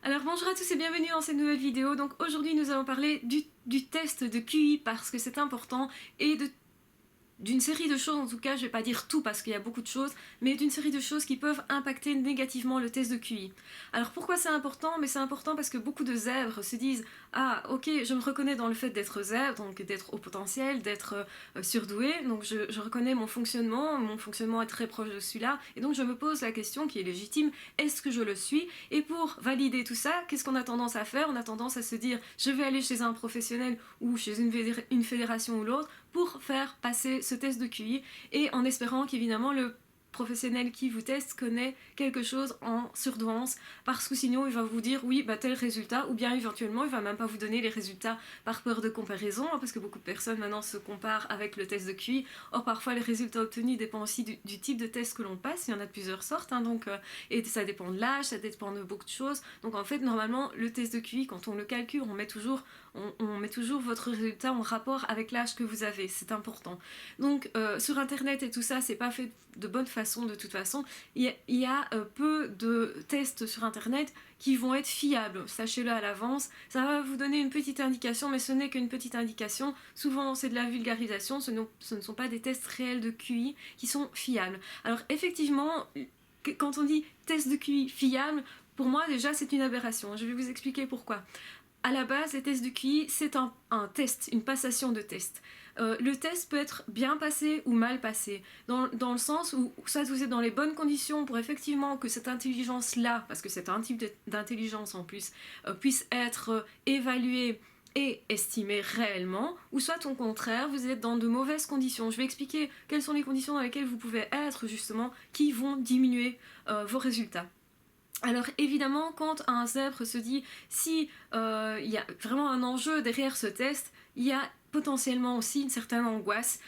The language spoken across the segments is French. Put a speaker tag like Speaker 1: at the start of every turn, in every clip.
Speaker 1: Alors bonjour à tous et bienvenue dans cette nouvelle vidéo. Donc aujourd'hui nous allons parler du test de QI parce que c'est important et d'une série de choses, en tout cas je vais pas dire tout parce qu'il y a beaucoup de choses, mais d'une série de choses qui peuvent impacter négativement le test de QI. Alors pourquoi c'est important? Mais c'est important parce que beaucoup de zèbres se disent ah ok, je me reconnais dans le fait d'être zèbre, donc d'être au potentiel, d'être surdoué, donc je reconnais mon fonctionnement est très proche de celui-là, et donc je me pose la question qui est légitime, est-ce que je le suis? Et pour valider tout ça, qu'est-ce qu'on a tendance à faire? On a tendance à se dire je vais aller chez un professionnel ou chez une fédération ou l'autre pour faire passer ce test de QI et en espérant qu'évidemment le professionnel qui vous teste connaît quelque chose en surdouance parce que sinon il va vous dire oui bah tel résultat ou bien éventuellement il va même pas vous donner les résultats par peur de comparaison parce que beaucoup de personnes maintenant se comparent avec le test de QI. Or parfois les résultats obtenus dépendent aussi du type de test que l'on passe, il y en a de plusieurs sortes et ça dépend de l'âge, ça dépend de beaucoup de choses, donc en fait normalement le test de QI quand on le calcule on met toujours votre résultat en rapport avec l'âge que vous avez, c'est important. Donc sur internet et tout ça, c'est pas fait de bonne façon de toute façon. Il y a peu de tests sur internet qui vont être fiables, sachez-le à l'avance. Ça va vous donner une petite indication, mais ce n'est qu'une petite indication. Souvent c'est de la vulgarisation, ce ne sont pas des tests réels de QI qui sont fiables. Alors effectivement, quand on dit test de QI fiable, pour moi déjà c'est une aberration. Je vais vous expliquer pourquoi. À la base, les tests de QI, c'est un test, une passation de test. Le test peut être bien passé ou mal passé, dans le sens où soit vous êtes dans les bonnes conditions pour effectivement que cette intelligence-là, parce que c'est un type d'intelligence en plus, puisse être évaluée et estimée réellement, ou soit au contraire, vous êtes dans de mauvaises conditions. Je vais expliquer quelles sont les conditions dans lesquelles vous pouvez être justement, qui vont diminuer vos résultats. Alors évidemment, quand un zèbre se dit si y a vraiment un enjeu derrière ce test, il y a potentiellement aussi une certaine angoisse,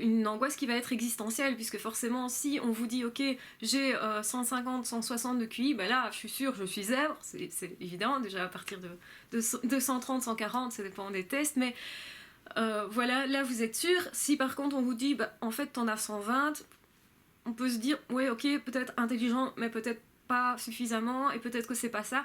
Speaker 1: une angoisse qui va être existentielle, puisque forcément si on vous dit ok j'ai 150, 160 de QI, ben là je suis sûre je suis zèbre, c'est évident, déjà à partir de 130, 140, ça dépend des tests, mais voilà, là vous êtes sûr. Si par contre on vous dit bah, en fait t'en as 120, on peut se dire ouais ok peut-être intelligent mais peut-être pas suffisamment et peut-être que c'est pas ça.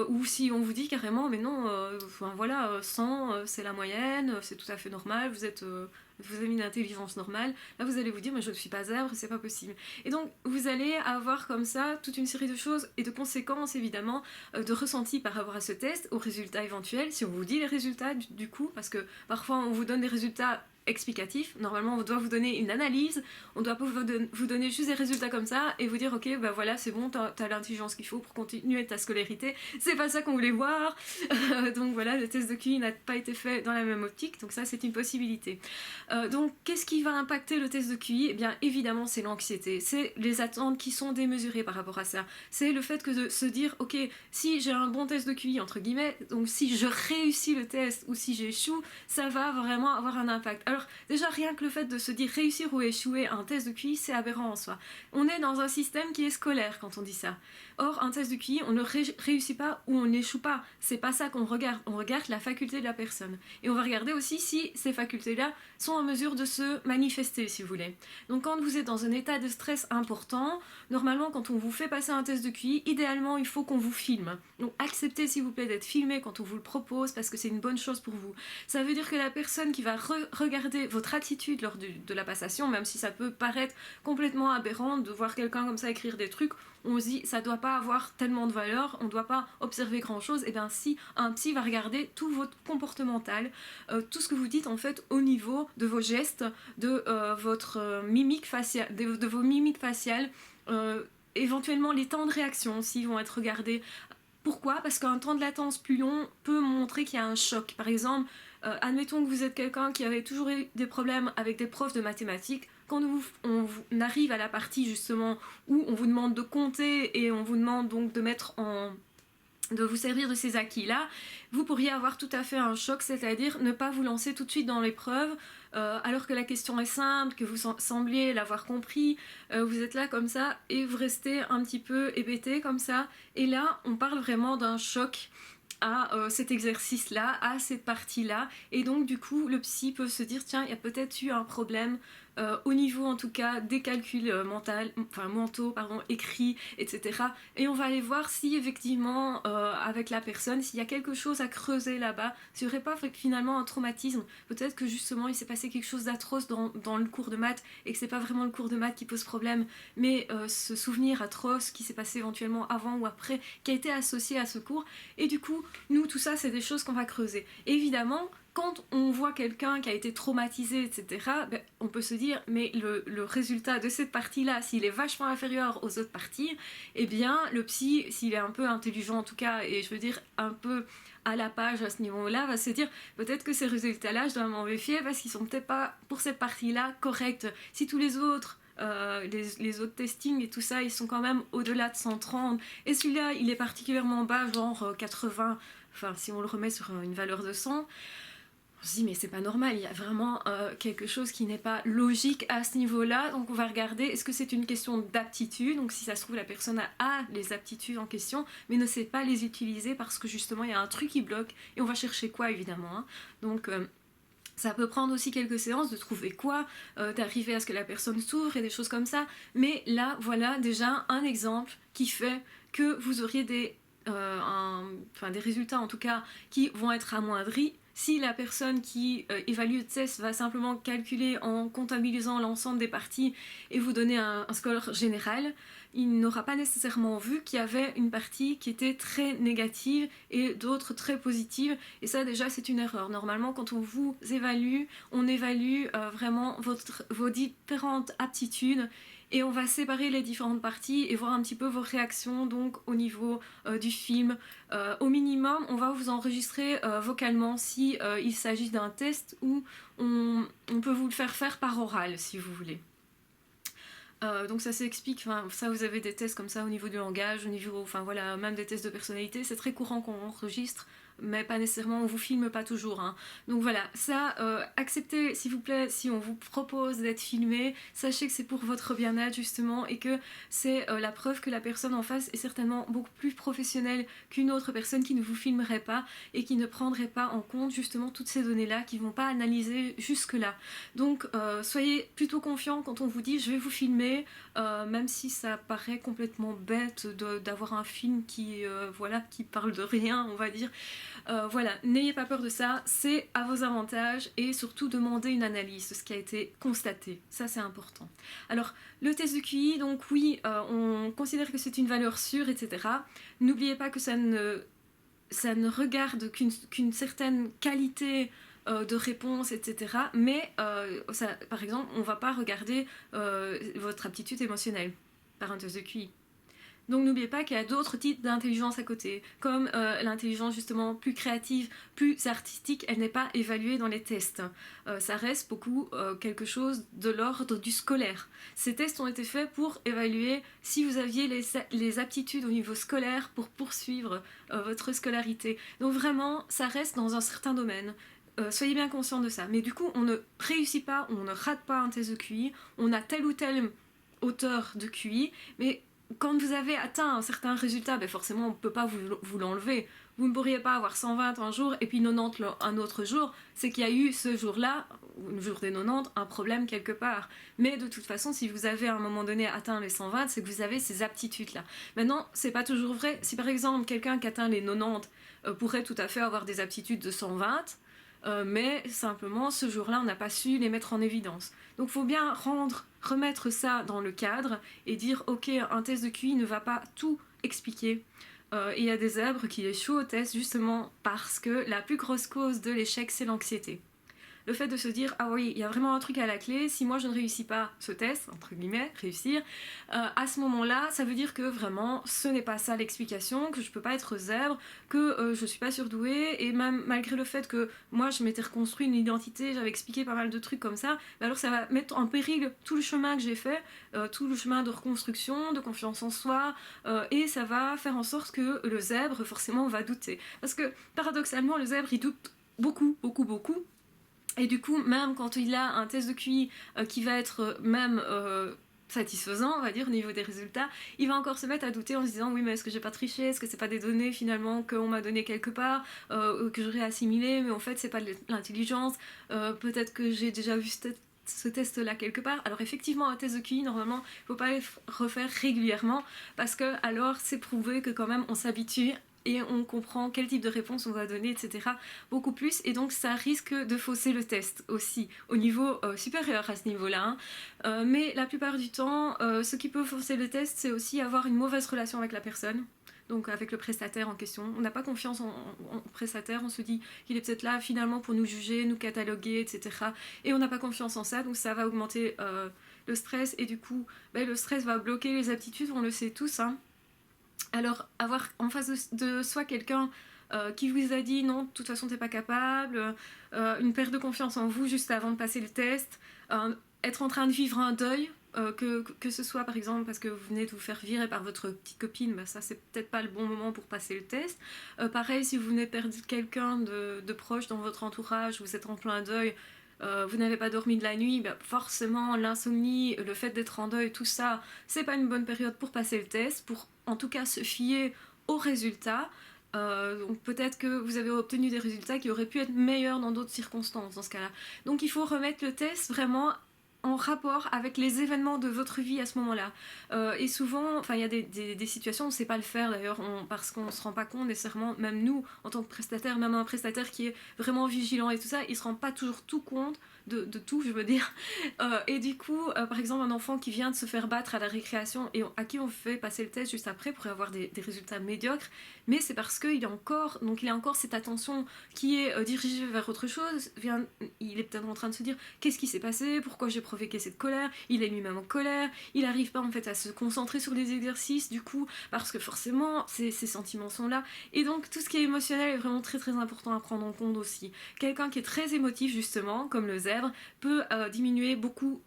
Speaker 1: Ou si on vous dit carrément mais non enfin voilà 100 c'est la moyenne, c'est tout à fait normal, vous avez une intelligence normale, là vous allez vous dire mais je ne suis pas zèbre, c'est pas possible. Et donc vous allez avoir comme ça toute une série de choses et de conséquences évidemment, de ressentis par rapport à ce test, aux résultats éventuels, si on vous dit les résultats du coup, parce que parfois on vous donne des résultats explicatif. Normalement, on doit vous donner une analyse, on doit pas vous donner juste des résultats comme ça et vous dire ok, bah voilà, c'est bon, t'as l'intelligence qu'il faut pour continuer ta scolarité. C'est pas ça qu'on voulait voir. Donc voilà, le test de QI n'a pas été fait dans la même optique, donc ça c'est une possibilité. Donc qu'est-ce qui va impacter le test de QI? Eh bien évidemment c'est l'anxiété, c'est les attentes qui sont démesurées par rapport à ça. C'est le fait que de se dire ok, si j'ai un bon test de QI entre guillemets, donc si je réussis le test ou si j'échoue, ça va vraiment avoir un impact. Alors déjà rien que le fait de se dire réussir ou échouer un test de QI, c'est aberrant en soi. On est dans un système qui est scolaire quand on dit ça. Or un test de QI, on ne réussit pas ou on n'échoue pas. C'est pas ça qu'on regarde. On regarde la faculté de la personne. Et on va regarder aussi si ces facultés-là sont en mesure de se manifester, si vous voulez. Donc quand vous êtes dans un état de stress important, normalement quand on vous fait passer un test de QI, idéalement il faut qu'on vous filme. Donc acceptez s'il vous plaît d'être filmé quand on vous le propose parce que c'est une bonne chose pour vous. Ça veut dire que la personne qui va regarder votre attitude lors de la passation, même si ça peut paraître complètement aberrant de voir quelqu'un comme ça écrire des trucs, on se dit ça doit pas avoir tellement de valeur, on doit pas observer grand chose. Et bien si un psy va regarder tout votre comportemental, tout ce que vous dites en fait au niveau de vos gestes, de votre mimique faciale, de vos mimiques faciales, éventuellement les temps de réaction aussi vont être regardés. Pourquoi? Parce qu'un temps de latence plus long peut montrer qu'il y a un choc. Par exemple, admettons que vous êtes quelqu'un qui avait toujours eu des problèmes avec des profs de mathématiques. Quand on arrive à la partie justement où on vous demande de compter et on vous demande donc de vous servir de ces acquis-là, vous pourriez avoir tout à fait un choc, c'est-à-dire ne pas vous lancer tout de suite dans l'épreuve, alors que la question est simple, que vous sembliez l'avoir compris, vous êtes là comme ça et vous restez un petit peu hébété comme ça, et là on parle vraiment d'un choc à cet exercice-là, à cette partie-là, et donc du coup le psy peut se dire tiens, il y a peut-être eu un problème au niveau en tout cas des calculs mentaux, écrits, etc. Et on va aller voir si effectivement avec la personne, s'il y a quelque chose à creuser là-bas, s'il n'y aurait pas finalement un traumatisme, peut-être que justement il s'est passé quelque chose d'atroce dans le cours de maths et que c'est pas vraiment le cours de maths qui pose problème, mais ce souvenir atroce qui s'est passé éventuellement avant ou après, qui a été associé à ce cours. Et du coup, nous, tout ça, c'est des choses qu'on va creuser. Et évidemment, quand on voit quelqu'un qui a été traumatisé, etc., on peut se dire, mais le résultat de cette partie-là, s'il est vachement inférieur aux autres parties, eh bien, le psy, s'il est un peu intelligent en tout cas, et je veux dire un peu à la page à ce niveau-là, va se dire, peut-être que ces résultats-là, je dois m'en méfier parce qu'ils sont peut-être pas, pour cette partie-là, corrects. Si tous les autres les autres testings et tout ça, ils sont quand même au-delà de 130. Et celui-là, il est particulièrement bas, genre 80. Enfin, si on le remet sur une valeur de 100, on se dit, mais c'est pas normal, il y a vraiment quelque chose qui n'est pas logique à ce niveau-là. Donc on va regarder, est-ce que c'est une question d'aptitude? Donc si ça se trouve, la personne a les aptitudes en question, mais ne sait pas les utiliser parce que justement, il y a un truc qui bloque. Et on va chercher quoi, évidemment, hein. Donc ça peut prendre aussi quelques séances de trouver quoi, d'arriver à ce que la personne s'ouvre et des choses comme ça. Mais là, voilà déjà un exemple qui fait que vous auriez des résultats en tout cas qui vont être amoindris. Si la personne qui évalue le test va simplement calculer en comptabilisant l'ensemble des parties et vous donner un score général, il n'aura pas nécessairement vu qu'il y avait une partie qui était très négative et d'autres très positives. Et ça déjà c'est une erreur. Normalement quand on vous évalue, on évalue vraiment vos différentes aptitudes et on va séparer les différentes parties et voir un petit peu vos réactions donc au niveau du film. Au minimum, on va vous enregistrer vocalement si il s'agit d'un test ou on peut vous le faire par oral si vous voulez. Donc ça s'explique, ça vous avez des tests comme ça au niveau du langage, au niveau, même des tests de personnalité, c'est très courant qu'on enregistre, mais pas nécessairement, on vous filme pas toujours, hein. Donc voilà, ça, acceptez s'il vous plaît, si on vous propose d'être filmé, sachez que c'est pour votre bien-être justement, et que c'est la preuve que la personne en face est certainement beaucoup plus professionnelle qu'une autre personne qui ne vous filmerait pas, et qui ne prendrait pas en compte justement toutes ces données-là, qui vont pas analyser jusque-là. Donc soyez plutôt confiants quand on vous dit je vais vous filmer, même si ça paraît complètement bête d'avoir un film qui parle de rien, on va dire. N'ayez pas peur de ça, c'est à vos avantages, et surtout demandez une analyse de ce qui a été constaté, ça c'est important. Alors le test de QI, donc oui, on considère que c'est une valeur sûre, etc. N'oubliez pas que ça ne regarde qu'une certaine qualité de réponse, etc. Mais par exemple, on ne va pas regarder votre aptitude émotionnelle par un test de QI. Donc n'oubliez pas qu'il y a d'autres types d'intelligence à côté, comme l'intelligence justement plus créative, plus artistique, elle n'est pas évaluée dans les tests. Ça reste beaucoup quelque chose de l'ordre du scolaire. Ces tests ont été faits pour évaluer si vous aviez les aptitudes au niveau scolaire pour poursuivre votre scolarité. Donc vraiment, ça reste dans un certain domaine. Soyez bien conscients de ça. Mais du coup, on ne réussit pas, on ne rate pas un test de QI, on a tel ou tel hauteur de QI, mais quand vous avez atteint un certain résultat, forcément on ne peut pas vous l'enlever. Vous ne pourriez pas avoir 120 un jour et puis 90 un autre jour. C'est qu'il y a eu ce jour-là, le jour des 90, un problème quelque part. Mais de toute façon, si vous avez à un moment donné atteint les 120, c'est que vous avez ces aptitudes-là. Maintenant, c'est pas toujours vrai. Si par exemple quelqu'un qui atteint les 90 pourrait tout à fait avoir des aptitudes de 120, mais simplement ce jour-là on n'a pas su les mettre en évidence. Donc il faut bien remettre ça dans le cadre et dire ok, un test de QI ne va pas tout expliquer. Et il y a des zèbres qui échouent au test justement parce que la plus grosse cause de l'échec c'est l'anxiété. Le fait de se dire ah oui, il y a vraiment un truc à la clé, si moi je ne réussis pas ce test, entre guillemets, réussir, à ce moment-là, ça veut dire que vraiment ce n'est pas ça l'explication, que je peux pas être zèbre, que je suis pas surdouée, et même malgré le fait que moi je m'étais reconstruit une identité, j'avais expliqué pas mal de trucs comme ça, alors ça va mettre en péril tout le chemin que j'ai fait, tout le chemin de reconstruction, de confiance en soi, et ça va faire en sorte que le zèbre forcément va douter. Parce que paradoxalement le zèbre il doute beaucoup, beaucoup, beaucoup. Et du coup, même quand il a un test de QI qui va être même satisfaisant, on va dire, au niveau des résultats, il va encore se mettre à douter en se disant oui, mais est-ce que j'ai pas triché, est-ce que c'est pas des données finalement qu'on m'a donné quelque part, que j'aurais assimilé, mais en fait c'est pas de l'intelligence, peut-être que j'ai déjà vu ce test-là quelque part. Alors effectivement, un test de QI, normalement, il ne faut pas le refaire régulièrement parce que alors c'est prouvé que quand même on s'habitue et on comprend quel type de réponse on va donner, etc. beaucoup plus, et donc ça risque de fausser le test aussi, au niveau supérieur à ce niveau-là. Hein. Mais la plupart du temps, ce qui peut fausser le test, c'est aussi avoir une mauvaise relation avec la personne. Donc avec le prestataire en question. On n'a pas confiance en prestataire, on se dit qu'il est peut-être là finalement pour nous juger, nous cataloguer, etc. Et on n'a pas confiance en ça, donc ça va augmenter le stress, et du coup, le stress va bloquer les aptitudes, on le sait tous. Hein. Alors, avoir en face de soi quelqu'un qui vous a dit non, de toute façon t'es pas capable, une perte de confiance en vous juste avant de passer le test, être en train de vivre un deuil, que ce soit par exemple parce que vous venez de vous faire virer par votre petite copine, ça c'est peut-être pas le bon moment pour passer le test. Pareil, si vous venez de perdre quelqu'un de proche dans votre entourage, vous êtes en plein deuil, vous n'avez pas dormi de la nuit, forcément l'insomnie, le fait d'être en deuil, tout ça, c'est pas une bonne période pour passer le test, pour en tout cas se fier aux résultats. Donc peut-être que vous avez obtenu des résultats qui auraient pu être meilleurs dans d'autres circonstances dans ce cas-là. Donc il faut remettre le test vraiment en rapport avec les événements de votre vie à ce moment-là. Et souvent, il y a des situations où on ne sait pas le faire d'ailleurs, parce qu'on ne se rend pas compte nécessairement, même nous, en tant que prestataire, même un prestataire qui est vraiment vigilant et tout ça, il ne se rend pas toujours tout compte de tout, je veux dire. Et du coup, par exemple, un enfant qui vient de se faire battre à la récréation et à qui on fait passer le test juste après pour avoir des résultats médiocres, mais c'est parce qu'il a encore cette attention qui est dirigée vers autre chose. Il est peut-être en train de se dire qu'est-ce qui s'est passé, pourquoi j'ai provoqué cette colère, il est lui-même en colère, il n'arrive pas en fait à se concentrer sur les exercices du coup, parce que forcément ces sentiments sont là, et donc tout ce qui est émotionnel est vraiment très très important à prendre en compte aussi. Quelqu'un qui est très émotif justement, comme le zèbre, peut diminuer beaucoup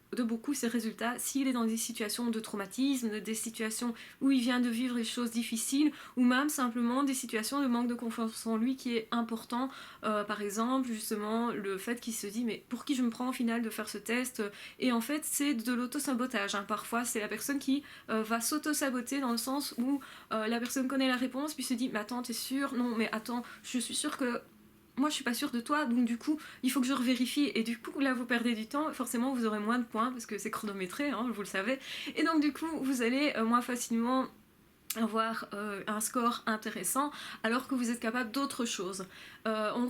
Speaker 1: ses résultats s'il est dans des situations de traumatisme, des situations où il vient de vivre des choses difficiles, ou même simplement des situations de manque de confiance en lui qui est important. Par exemple, justement, le fait qu'il se dit mais pour qui je me prends au final de faire ce test, et en fait c'est de l'auto-sabotage. Hein. Parfois c'est la personne qui va s'auto-saboter dans le sens où la personne connaît la réponse puis se dit mais attends t'es sûre, non mais attends je suis sûre que moi je suis pas sûre de toi, donc du coup il faut que je revérifie, et du coup là vous perdez du temps, forcément vous aurez moins de points parce que c'est chronométré, hein, vous le savez, et donc du coup vous allez moins facilement avoir un score intéressant alors que vous êtes capable d'autre chose. On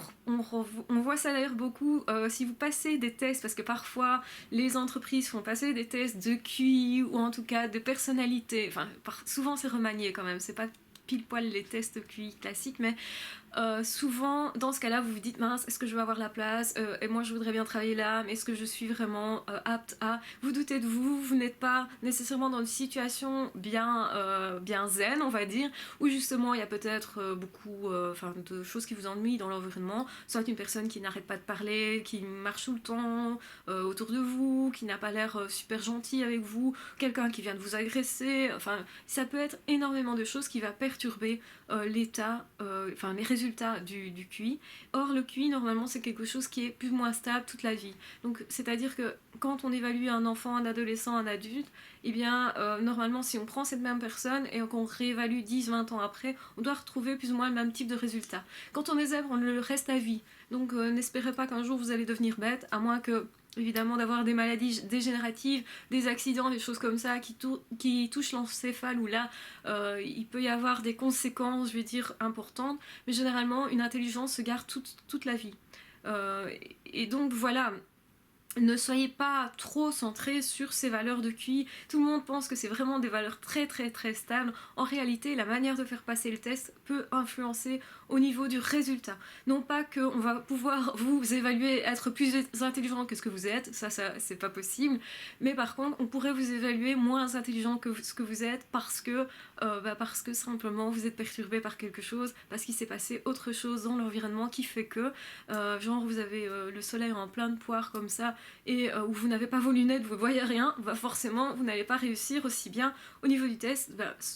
Speaker 1: voit ça d'ailleurs beaucoup si vous passez des tests, parce que parfois les entreprises font passer des tests de QI ou en tout cas de personnalité, souvent c'est remanié quand même, c'est pas pile poil les tests QI classiques, mais souvent dans ce cas là vous vous dites mince, est-ce que je vais avoir la place, et moi je voudrais bien travailler là, mais est-ce que je suis vraiment apte à, vous doutez de vous n'êtes pas nécessairement dans une situation bien zen on va dire, où justement il y a peut-être beaucoup de choses qui vous ennuient dans l'environnement, soit une personne qui n'arrête pas de parler, qui marche tout le temps autour de vous, qui n'a pas l'air super gentil avec vous, quelqu'un qui vient de vous agresser, ça peut être énormément de choses qui va perturber l'état, les résultats du QI. Or le QI normalement c'est quelque chose qui est plus ou moins stable toute la vie, donc c'est à dire que quand on évalue un enfant, un adolescent, un adulte, et bien normalement si on prend cette même personne et qu'on réévalue 10-20 ans après, on doit retrouver plus ou moins le même type de résultat. Quand on est zèbre, on le reste à vie, donc n'espérez pas qu'un jour vous allez devenir bête, à moins que évidemment d'avoir des maladies dégénératives, des accidents, des choses comme ça qui touchent l'encéphale, où là il peut y avoir des conséquences, je vais dire, importantes, mais généralement une intelligence se garde toute la vie. Et donc voilà, ne soyez pas trop centrés sur ces valeurs de QI. Tout le monde pense que c'est vraiment des valeurs très très très stables. En réalité, la manière de faire passer le test peut influencer au niveau du résultat. Non pas qu'on va pouvoir vous évaluer, être plus intelligent que ce que vous êtes, ça c'est pas possible, mais par contre on pourrait vous évaluer moins intelligent que ce que vous êtes parce que simplement vous êtes perturbé par quelque chose, parce qu'il s'est passé autre chose dans l'environnement qui fait que genre vous avez le soleil en pleine poire comme ça, et où vous n'avez pas vos lunettes, vous ne voyez rien, forcément vous n'allez pas réussir aussi bien au niveau du test,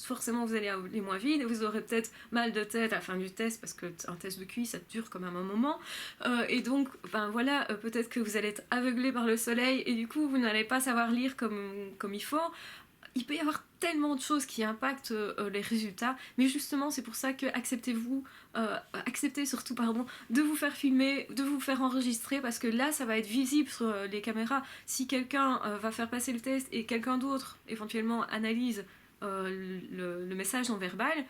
Speaker 1: forcément vous allez aller moins vite, et vous aurez peut-être mal de tête à la fin du test, parce qu'un test de QI ça dure quand même un moment, et donc peut-être que vous allez être aveuglé par le soleil, et du coup vous n'allez pas savoir lire comme il faut. il peut y avoir tellement de choses qui impactent les résultats, mais justement c'est pour ça que acceptez surtout pardon, de vous faire filmer, de vous faire enregistrer, parce que là ça va être visible sur les caméras. Si quelqu'un va faire passer le test et quelqu'un d'autre éventuellement analyse le message non verbal,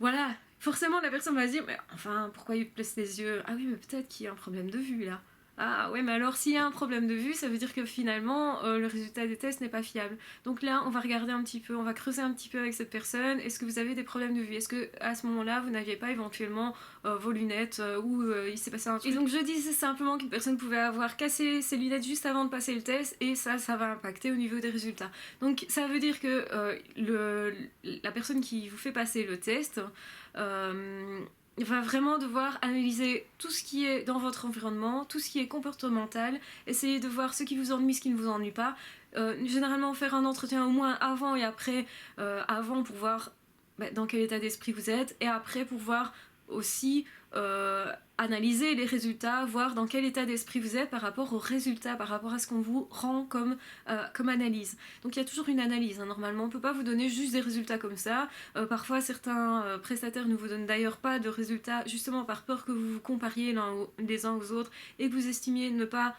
Speaker 1: voilà, forcément la personne va se dire mais enfin pourquoi il plisse les yeux, ah oui mais peut-être qu'il y a un problème de vue là. Ah ouais, mais alors s'il y a un problème de vue, ça veut dire que finalement le résultat des tests n'est pas fiable. Donc là, on va regarder un petit peu, on va creuser un petit peu avec cette personne. Est-ce que vous avez des problèmes de vue? Est-ce que à ce moment-là, vous n'aviez pas éventuellement vos lunettes ou il s'est passé un truc? Et donc je disais simplement qu'une personne pouvait avoir cassé ses lunettes juste avant de passer le test et ça va impacter au niveau des résultats. Donc ça veut dire que la personne qui vous fait passer le test va vraiment devoir analyser tout ce qui est dans votre environnement, tout ce qui est comportemental, essayer de voir ce qui vous ennuie, ce qui ne vous ennuie pas. Généralement faire un entretien au moins avant et après, avant pour voir dans quel état d'esprit vous êtes, et après pour voir aussi analyser les résultats, voir dans quel état d'esprit vous êtes par rapport aux résultats, par rapport à ce qu'on vous rend comme analyse. Donc il y a toujours une analyse, hein, normalement on ne peut pas vous donner juste des résultats comme ça. Parfois certains prestataires ne vous donnent d'ailleurs pas de résultats, justement par peur que vous vous compariez les uns aux autres et que vous estimiez ne pas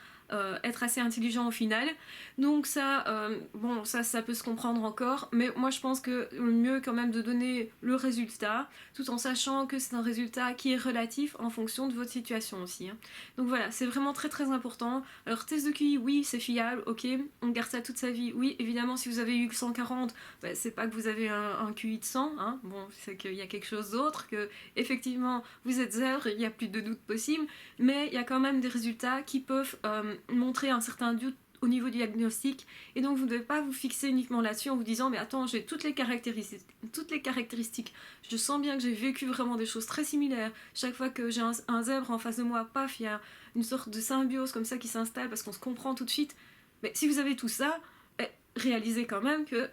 Speaker 1: être assez intelligent au final. Donc ça, bon, ça peut se comprendre encore, mais moi je pense que le mieux quand même de donner le résultat, tout en sachant que c'est un résultat qui est relatif en fonction de votre situation aussi. Hein. Donc voilà, c'est vraiment très très important. Alors test de QI, oui, c'est fiable, ok, on garde ça toute sa vie. Oui, évidemment, si vous avez eu 140, c'est pas que vous avez un QI de 100, hein. Bon, c'est qu'il y a quelque chose d'autre, que effectivement vous êtes zèbre, il n'y a plus de doute possible, mais il y a quand même des résultats qui peuvent montrer un certain doute au niveau du diagnostic, et donc vous ne devez pas vous fixer uniquement là-dessus en vous disant mais attends, j'ai toutes les caractéristiques, je sens bien que j'ai vécu vraiment des choses très similaires, chaque fois que j'ai un zèbre en face de moi, paf, il y a une sorte de symbiose comme ça qui s'installe parce qu'on se comprend tout de suite. Mais si vous avez tout ça, réalisez quand même que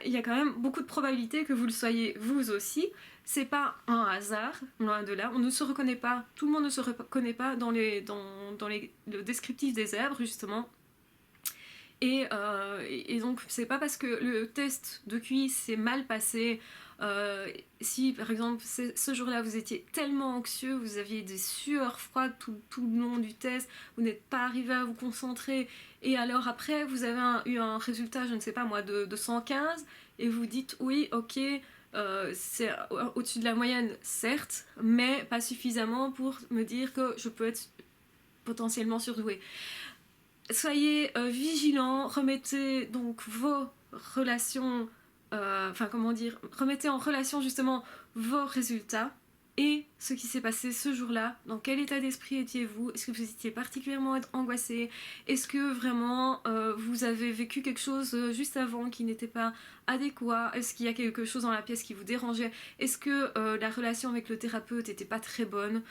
Speaker 1: il y a quand même beaucoup de probabilités que vous le soyez vous aussi. C'est pas un hasard, loin de là. On ne se reconnaît pas, tout le monde ne se reconnaît pas dans le descriptif des zèbres, justement. Et donc, c'est pas parce que le test de QI s'est mal passé, si par exemple ce jour-là vous étiez tellement anxieux, vous aviez des sueurs froides tout le long du test, vous n'êtes pas arrivé à vous concentrer, et alors après vous avez eu un résultat, je ne sais pas moi, de 115, et vous dites oui, ok, c'est au-dessus de la moyenne, certes, mais pas suffisamment pour me dire que je peux être potentiellement surdouée. Soyez vigilants, remettez donc vos relations, remettez en relation justement vos résultats et ce qui s'est passé ce jour-là. Dans quel état d'esprit étiez-vous? Est-ce que vous étiez particulièrement angoissé? Est-ce que vraiment vous avez vécu quelque chose juste avant qui n'était pas adéquat? Est-ce qu'il y a quelque chose dans la pièce qui vous dérangeait? Est-ce que la relation avec le thérapeute n'était pas très bonne?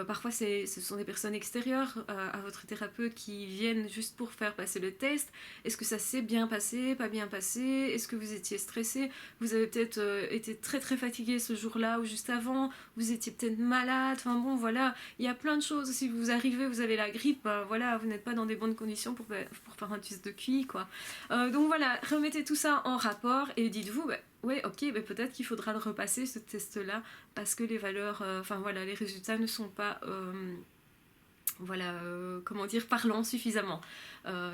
Speaker 1: Parfois ce sont des personnes extérieures à votre thérapeute qui viennent juste pour faire passer le test. Est-ce que ça s'est bien passé, pas bien passé? Est-ce que vous étiez stressé? Vous avez peut-être été très très fatigué ce jour-là ou juste avant? Vous étiez peut-être malade, enfin bon voilà, il y a plein de choses. Si vous arrivez, vous avez la grippe, voilà, vous n'êtes pas dans des bonnes conditions pour faire un test de QI, quoi. Donc voilà, remettez tout ça en rapport et dites-vous, ouais, ok, peut-être qu'il faudra le repasser ce test-là parce que les valeurs, les résultats ne sont pas, parlants suffisamment.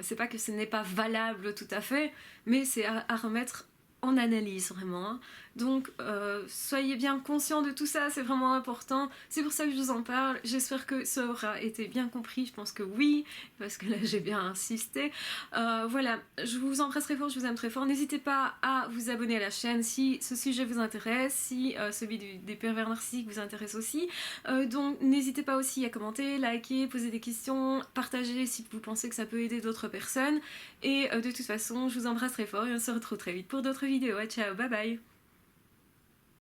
Speaker 1: C'est pas que ce n'est pas valable tout à fait, mais c'est à remettre en analyse vraiment. Hein. Donc soyez bien conscients de tout ça, c'est vraiment important. C'est pour ça que je vous en parle. J'espère que ça aura été bien compris. Je pense que oui, parce que là j'ai bien insisté. Voilà, je vous embrasse très fort, je vous aime très fort. N'hésitez pas à vous abonner à la chaîne si ce sujet vous intéresse, si celui des pervers narcissiques vous intéresse aussi. Donc n'hésitez pas aussi à commenter, liker, poser des questions, partager si vous pensez que ça peut aider d'autres personnes. Et de toute façon, je vous embrasse très fort et on se retrouve très vite pour d'autres vidéos. Ciao, bye bye.